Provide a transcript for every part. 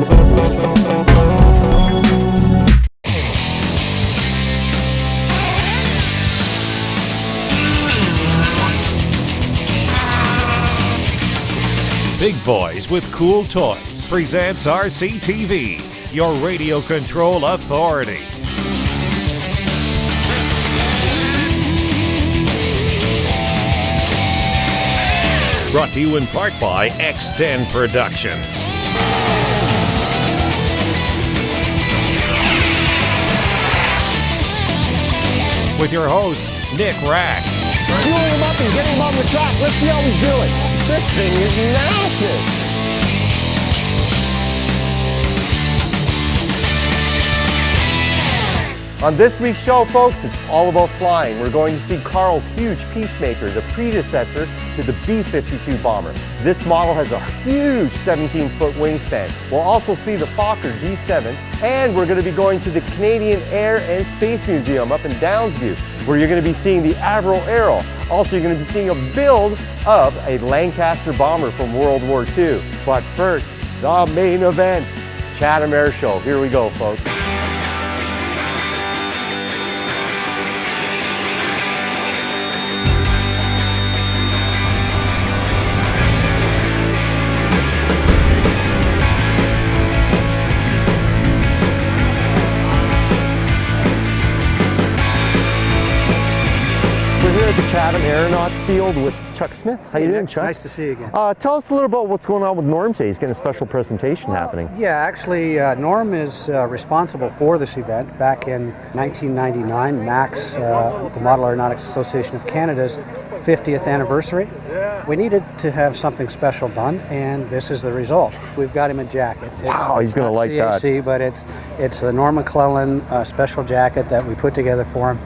Big Boys with Cool Toys presents RCTV, your radio control authority. Brought to you in part by X10 Productions. With your host, Nick Rack. Fuel him up and get him on the track. Let's see how he's doing. This thing is massive. On this week's show, folks, it's all about flying. We're going to see Carl's huge Peacemaker, the predecessor to the B-52 bomber. This model has a huge 17-foot wingspan. We'll also see the Fokker D7, and we're going to be going to the Canadian Air and Space Museum up in Downsview, where you're going to be seeing the Avro Arrow. Also, you're going to be seeing a build of a Lancaster bomber from World War II. But first, the main event, Chatham Air Show. Here we go, folks. Chatham Aeronauts Field with Chuck Smith. How you doing, Chuck? Nice to see you again. Tell us a little about what's going on with Norm today. He's getting a special presentation happening. Yeah, actually, Norm is responsible for this event. Back in 1999, MAX, the Model Aeronautics Association of Canada's 50th anniversary. We needed to have something special done, and this is the result. We've got him a jacket. Wow, he's going to like CAC, that. But it's the Norm McClellan special jacket that we put together for him.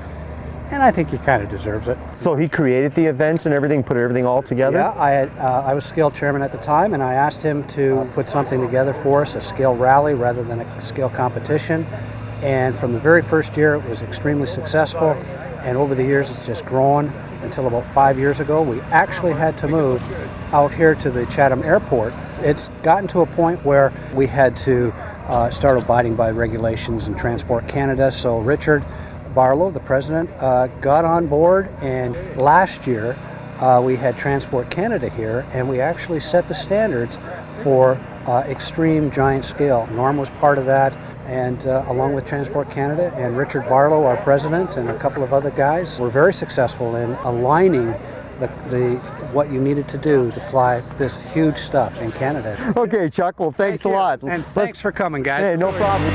And I think he kind of deserves it. So he created the event and everything, put everything all together? Yeah, I was scale chairman at the time, and I asked him to put something together for us, a scale rally rather than a scale competition. And from the very first year, it was extremely successful. And over the years, it's just grown until about 5 years ago. We actually had to move out here to the Chatham Airport. It's gotten to a point where we had to start abiding by regulations in Transport Canada. So Richard Barlow, the president, got on board, and last year we had Transport Canada here, and we actually set the standards for extreme giant scale. Norm was part of that, and along with Transport Canada and Richard Barlow, our president, and a couple of other guys, were very successful in aligning what you needed to do to fly this huge stuff in Canada. Okay, Chuck, well, thanks a lot. And thanks for coming, guys. Hey, no problem.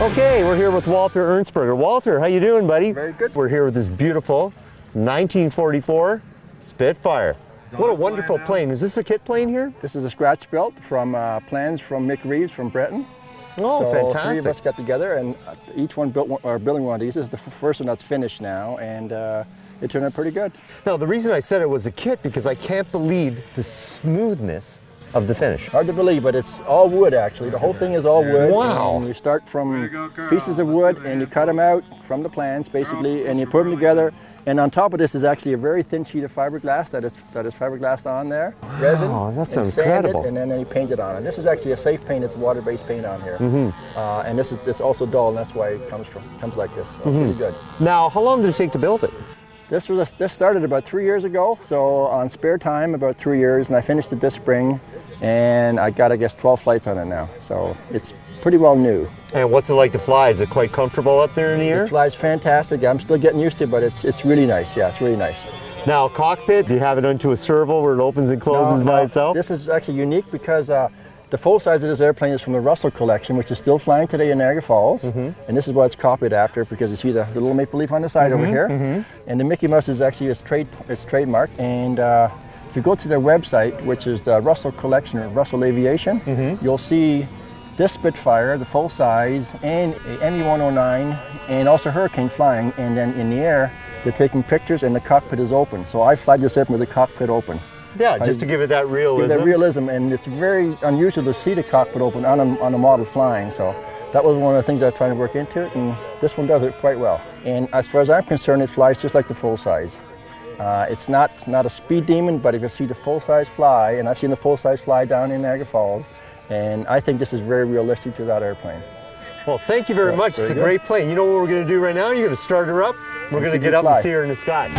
Okay, we're here with Walter Ernstberger. Walter, how you doing, buddy? Very good. We're here with this beautiful 1944 Spitfire. What a wonderful plane. Is this a kit plane here? This is a scratch built from plans from Mick Reeves from Breton. Oh, so fantastic. Three of us got together, and each one building one of these. This is the first one that's finished now, and it turned out pretty good. Now, the reason I said it was a kit because I can't believe the smoothness of the finish. Hard to believe, but it's all wood actually. The whole thing is all wood. Wow. And you start from pieces of wood and you cut them out from the plans basically, and you put them together. And on top of this is actually a very thin sheet of fiberglass that is fiberglass on there. Wow, resin. that's and incredible. Sand it, and then you paint it on. And this is actually a safe paint. It's water-based paint on here. And this is also dull, and that's why it comes like this. So pretty good. Now, how long did it take to build it? This started about 3 years ago. So on spare time, about 3 years, and I finished it this spring. And I got, I guess, 12 flights on it now. So it's pretty well new. And what's it like to fly? Is it quite comfortable up there in the air? It flies fantastic. I'm still getting used to it, but it's really nice. Yeah, it's really nice. Now, cockpit, do you have it onto a servo where it opens and closes by itself? This is actually unique because the full size of this airplane is from the Russell collection, which is still flying today in Niagara Falls. And this is what it's copied after, because you see the little maple leaf on the side over here. And the Mickey Mouse is actually its trademark. And if you go to their website, which is the Russell Collection or Russell Aviation, you'll see this Spitfire, the full size, and a ME-109, and also Hurricane flying. And then in the air, They're taking pictures and the cockpit is open. So I fly this airplane with the cockpit open. Yeah, just to give it that realism. Give that realism, and it's very unusual to see the cockpit open on a model flying. So that was one of the things I was trying to work into it, and this one does it quite well. And as far as I'm concerned, it flies just like the full size. It's not a speed demon, but if you see the full size fly, and I've seen the full size fly down in Niagara Falls, and I think this is very realistic to that airplane. Well, thank you very much. It's a great plane. You know what we're going to do right now? You're going to start her up. We're going to get up and see her in the sky.